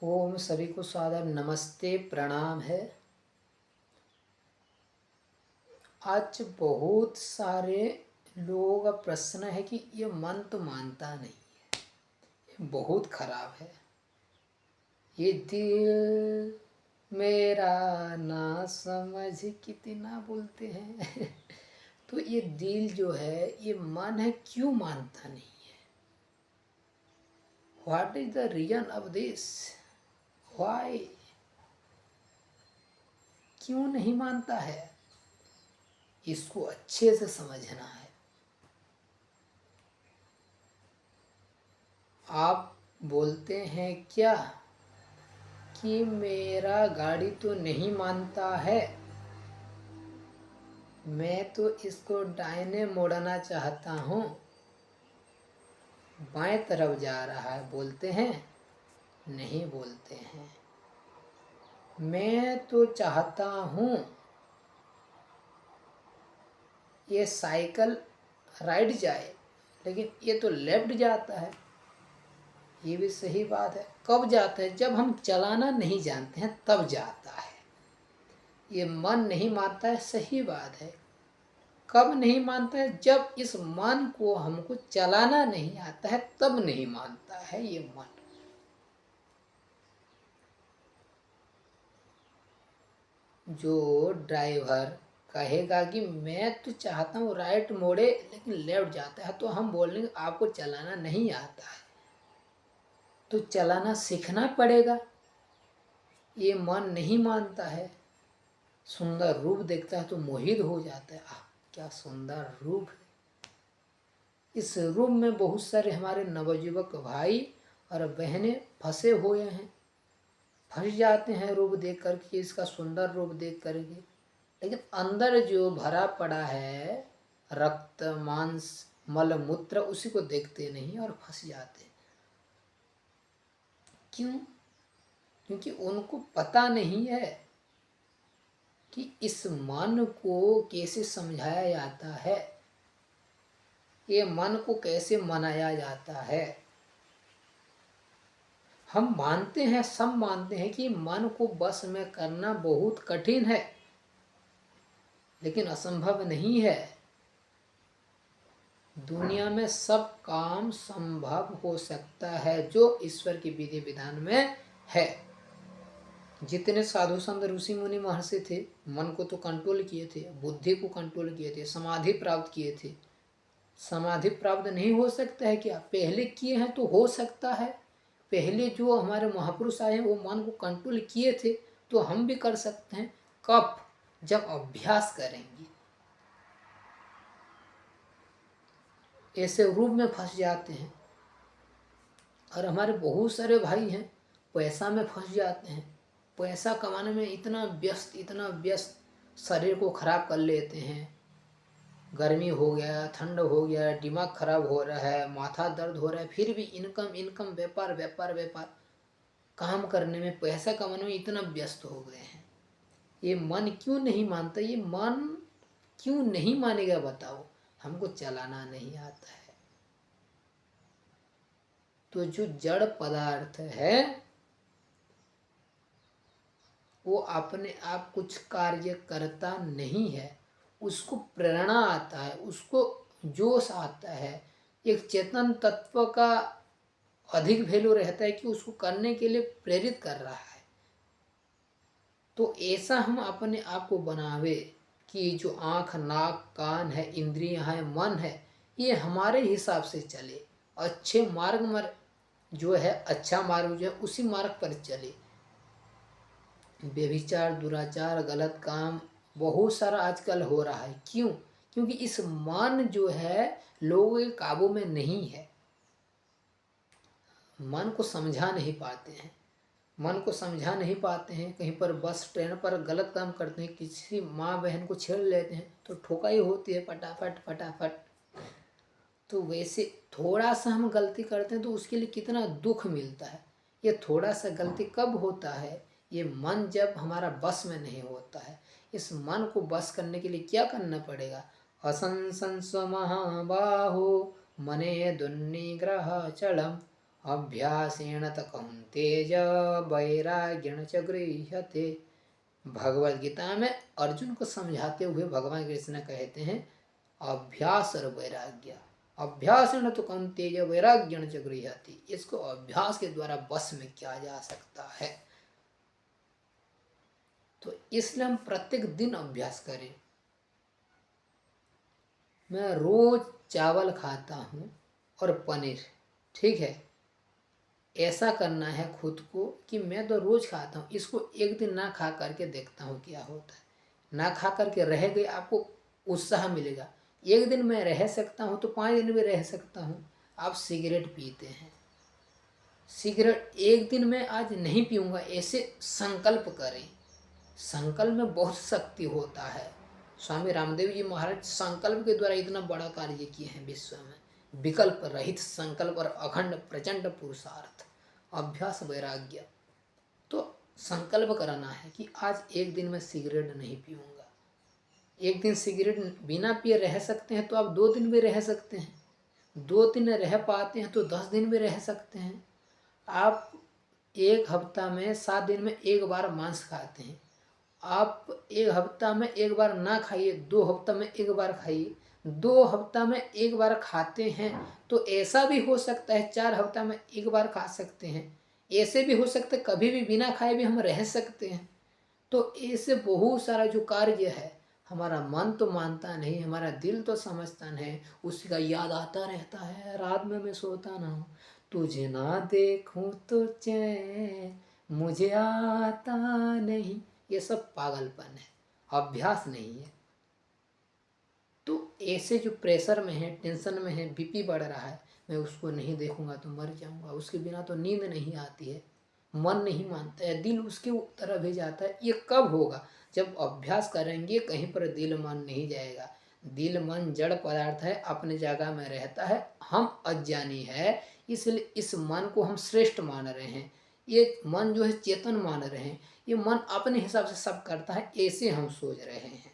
ओम सभी को सादर नमस्ते प्रणाम है। आज बहुत सारे लोगों का प्रश्न है कि ये मन तो मानता नहीं, ये बहुत खराब है। ये दिल मेरा ना समझ कितना बोलते हैं तो ये दिल जो है ये मन है, क्यों मानता नहीं है? What is the reason of this? Why? क्यों नहीं मानता है? इसको अच्छे से समझना है। आप बोलते हैं क्या कि मेरा गाड़ी तो नहीं मानता है, मैं तो इसको दाहिने मोड़ना चाहता हूँ, बाएं तरफ जा रहा है, बोलते हैं? नहीं बोलते हैं। मैं तो चाहता हूँ ये साइकिल राइट जाए, लेकिन ये तो लेफ्ट जाता है। ये भी सही बात है। कब जाता है? जब हम चलाना नहीं जानते हैं तब जाता है। ये मन नहीं मानता है, सही बात है। कब नहीं मानता है? जब इस मन को हमको चलाना नहीं आता है तब नहीं मानता है ये मन। जो ड्राइवर कहेगा कि मैं तो चाहता हूँ राइट मोड़े लेकिन लेफ्ट जाता है, तो हम बोलेंगे आपको चलाना नहीं आता है, तो चलाना सीखना पड़ेगा। ये मन नहीं मानता है। सुंदर रूप देखता है तो मोहित हो जाता है, आह क्या सुंदर रूप है। इस रूप में बहुत सारे हमारे नवयुवक भाई और बहनें फंसे हुए हैं, फंस जाते हैं रूप देख कर के, इसका सुंदर रूप देख करके, लेकिन अंदर जो भरा पड़ा है रक्त मांस मल मूत्र उसी को देखते नहीं और फंस जाते हैं। क्यों? क्योंकि उनको पता नहीं है कि इस मन को कैसे समझाया जाता है, ये मन को कैसे मनाया जाता है। हम मानते हैं, सब मानते हैं कि मन को बस में करना बहुत कठिन है, लेकिन असंभव नहीं है। दुनिया में सब काम संभव हो सकता है जो ईश्वर की विधि विधान में है। जितने साधु संत ऋषि मुनि महर्षि थे, मन को तो कंट्रोल किए थे, बुद्धि को कंट्रोल किए थे, समाधि प्राप्त किए थे। समाधि प्राप्त नहीं हो सकता है क्या? पहले किए हैं तो हो सकता है। पहले जो हमारे महापुरुष आए हैं वो मन को कंट्रोल किए थे, तो हम भी कर सकते हैं। कब? जब अभ्यास करेंगे। ऐसे रूप में फंस जाते हैं। और हमारे बहुत सारे भाई हैं पैसा में फंस जाते हैं। पैसा कमाने में इतना व्यस्त शरीर को खराब कर लेते हैं। गर्मी हो गया, ठंड हो गया, दिमाग खराब हो रहा है, माथा दर्द हो रहा है, फिर भी इनकम इनकम, व्यापार व्यापार व्यापार, काम करने में, पैसा कमाने में इतना व्यस्त हो गए हैं। ये मन क्यों नहीं मानता? ये मन क्यों नहीं मानेगा बताओ? हमको चलाना नहीं आता है। तो जो जड़ पदार्थ है वो अपने आप कुछ कार्य करता नहीं है, उसको प्रेरणा आता है, उसको जोश आता है। एक चेतन तत्व का अधिक वैल्यू रहता है कि उसको करने के लिए प्रेरित कर रहा है। तो ऐसा हम अपने आप को बनावे कि जो आँख नाक कान है, इंद्रियां है, मन है, ये हमारे हिसाब से चले, अच्छे मार्ग में जो है, अच्छा मार्ग जो है उसी मार्ग पर चले। व्यभिचार, दुराचार, गलत काम बहुत सारा आजकल हो रहा है। क्यों? क्योंकि इस मन जो है लोगों के काबू में नहीं है। मन को समझा नहीं पाते हैं, मन को समझा नहीं पाते हैं। कहीं पर बस ट्रेन पर गलत काम करते हैं, किसी माँ बहन को छेड़ लेते हैं तो ठोकाई होती है फटाफट फटाफट। तो वैसे थोड़ा सा हम गलती करते हैं तो उसके लिए कितना दुख मिलता है। ये थोड़ा सा गलती कब होता है? ये मन जब हमारा बस में नहीं होता है। इस मन को बस करने के लिए क्या करना पड़ेगा? असंसंस महाबाहो मने दुन्निग्रह चलम अभ्यासेन त कौन्तेय वैराग्येण च गृह्यते। भगवद गीता में अर्जुन को समझाते हुए भगवान कृष्ण कहते हैं अभ्यास और वैराग्य। अभ्यासेन तो कौन्तेय वैराग्येण च गृह्यते, इसको अभ्यास के द्वारा बस में किया जा सकता है। तो इसलिए हम प्रत्येक दिन अभ्यास करें। मैं रोज चावल खाता हूँ और पनीर, ठीक है, ऐसा करना है खुद को कि मैं तो रोज खाता हूँ, इसको एक दिन ना खा करके देखता हूँ क्या होता है। ना खा करके रह गए, आपको उत्साह मिलेगा। एक दिन मैं रह सकता हूँ तो 5 दिन में रह सकता हूँ। आप सिगरेट पीते हैं, सिगरेट एक दिन में आज नहीं पीऊँगा, ऐसे संकल्प करें। संकल्प में बहुत शक्ति होता है। स्वामी रामदेव जी महाराज संकल्प के द्वारा इतना बड़ा कार्य किए हैं विश्व में। विकल्प रहित संकल्प और अखंड प्रचंड पुरुषार्थ, अभ्यास वैराग्य। तो संकल्प कराना है कि आज एक दिन में सिगरेट नहीं पीऊँगा। एक दिन सिगरेट बिना पिए रह सकते हैं तो आप 2 दिन भी रह सकते हैं। 2 दिन रह पाते हैं तो 10 दिन भी रह सकते हैं। आप एक हफ्ता में 7 दिन में एक बार मांस खाते हैं, आप एक हफ्ता में एक बार ना खाइए, 2 हफ्ता में एक बार खाइए। 2 हफ्ता में एक बार खाते हैं तो ऐसा भी हो सकता है 4 हफ्ता में एक बार खा सकते हैं। ऐसे भी हो सकता है कभी भी बिना खाए भी हम रह सकते हैं। तो ऐसे बहुत सारा जो कार्य है, हमारा मन तो मानता नहीं, हमारा दिल तो समझता नहीं, उसी का याद आता रहता है। रात में मैं सोता ना हूँ, तुझे ना देखूं तो चैन मुझे आता नहीं। ये सब पागलपन है, अभ्यास नहीं है। तो ऐसे जो प्रेशर में है, टेंशन में है, बीपी बढ़ रहा है, मैं उसको नहीं देखूंगा तो मर जाऊंगा, उसके बिना तो नींद नहीं आती है, मन नहीं मानता है, दिल उसके तरफ ही जाता है। ये कब होगा? जब अभ्यास करेंगे, कहीं पर दिल मन नहीं जाएगा। दिल मन जड़ पदार्थ है, अपने जगह में रहता है, हम अज्ञानी है, इसलिए इस मन को हम श्रेष्ठ मान रहे हैं। ये मन जो है चेतन मान रहे हैं, ये मन अपने हिसाब से सब करता है, ऐसे हम सोच रहे हैं।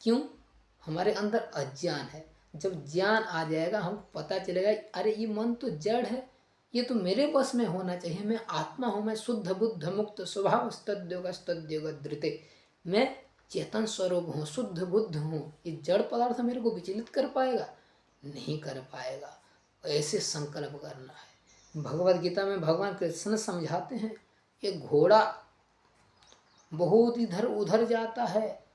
क्यों? हमारे अंदर अज्ञान है। जब ज्ञान आ जाएगा हमको पता चलेगा अरे ये मन तो जड़ है, ये तो मेरे बस में होना चाहिए, मैं आत्मा हूँ, मैं शुद्ध बुद्ध मुक्त स्वभाव तद्योग धृते, मैं चेतन स्वरूप हूँ, शुद्ध बुद्ध हूँ। ये जड़ पदार्थ मेरे को विचलित कर पाएगा? नहीं कर पाएगा। ऐसे संकल्प करना है। भगवद गीता में भगवान कृष्ण समझाते हैं, ये घोड़ा बहुत इधर उधर जाता है,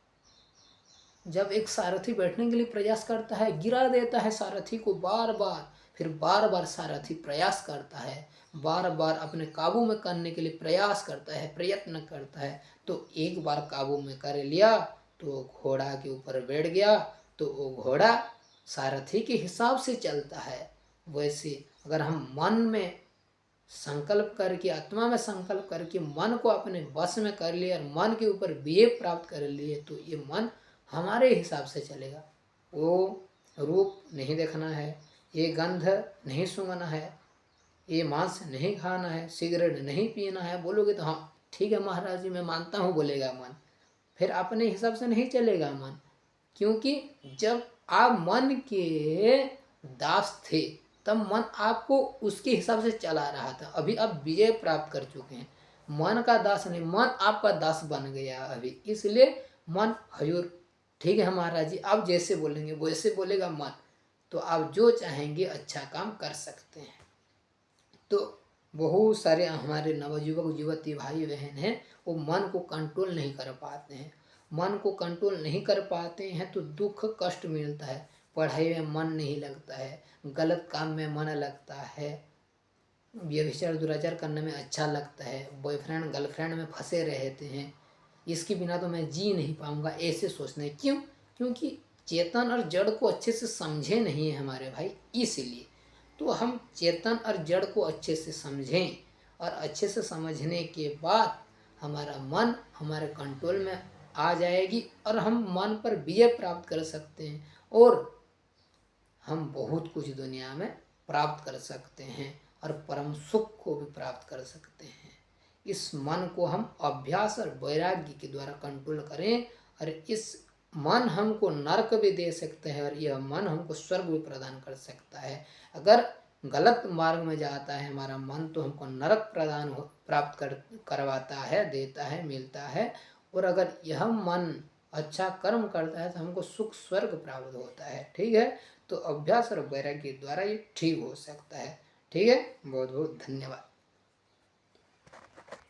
जब एक सारथी बैठने के लिए प्रयास करता है, गिरा देता है सारथी को बार बार, फिर बार बार सारथी प्रयास करता है, बार बार अपने काबू में करने के लिए प्रयास करता है, प्रयत्न करता है, तो एक बार काबू में कर लिया तो घोड़ा के ऊपर बैठ गया, तो वो घोड़ा सारथी के हिसाब से चलता है। वैसे अगर हम मन में संकल्प करके, आत्मा में संकल्प करके मन को अपने बस में कर लिए और मन के ऊपर विजय प्राप्त कर लिए, तो ये मन हमारे हिसाब से चलेगा। वो रूप नहीं देखना है, ये गंध नहीं सूंघना है, ये मांस नहीं खाना है, सिगरेट नहीं पीना है। बोलोगे तो हाँ ठीक है महाराज जी मैं मानता हूँ, बोलेगा मन। फिर अपने हिसाब से नहीं चलेगा मन, क्योंकि जब आप मन के दास थे तब मन आपको उसके हिसाब से चला रहा था। अभी आप विजय प्राप्त कर चुके हैं, मन का दास नहीं, मन आपका दास बन गया अभी। इसलिए मन हजूर ठीक है महाराज जी, आप जैसे बोलेंगे वैसे बोलेगा मन, तो आप जो चाहेंगे अच्छा काम कर सकते हैं। तो बहुत सारे हमारे नवयुवक युवती भाई बहन हैं, वो मन को कंट्रोल नहीं कर पाते हैं। मन को कंट्रोल नहीं कर पाते हैं तो दुख कष्ट मिलता है, पढ़ाई में मन नहीं लगता है, गलत काम में मन लगता है, व्यभिचार दुराचार करने में अच्छा लगता है, बॉयफ्रेंड गर्लफ्रेंड में फंसे रहते हैं, इसके बिना तो मैं जी नहीं पाऊंगा, ऐसे सोचते हैं। क्यों? क्योंकि चेतन और जड़ को अच्छे से समझे नहीं है हमारे भाई। इसलिए तो हम चेतन और जड़ को अच्छे से समझें, और अच्छे से समझने के बाद हमारा मन हमारे कंट्रोल में आ जाएगी और हम मन पर विजय प्राप्त कर सकते हैं, और हम बहुत कुछ दुनिया में प्राप्त कर सकते हैं और परम सुख को भी प्राप्त कर सकते हैं। इस मन को हम अभ्यास और वैराग्य के द्वारा कंट्रोल करें, और इस मन हमको नरक भी दे सकते हैं और यह मन हमको स्वर्ग भी प्रदान कर सकता है। अगर गलत मार्ग में जाता है हमारा मन, तो हमको नरक प्राप्त करवाता है, देता है, मिलता है। और अगर यह मन अच्छा कर्म करता है तो हमको सुख स्वर्ग प्राप्त होता है। ठीक है, तो अभ्यास और वैराग्य के द्वारा ये ठीक हो सकता है। ठीक है, बहुत बहुत धन्यवाद।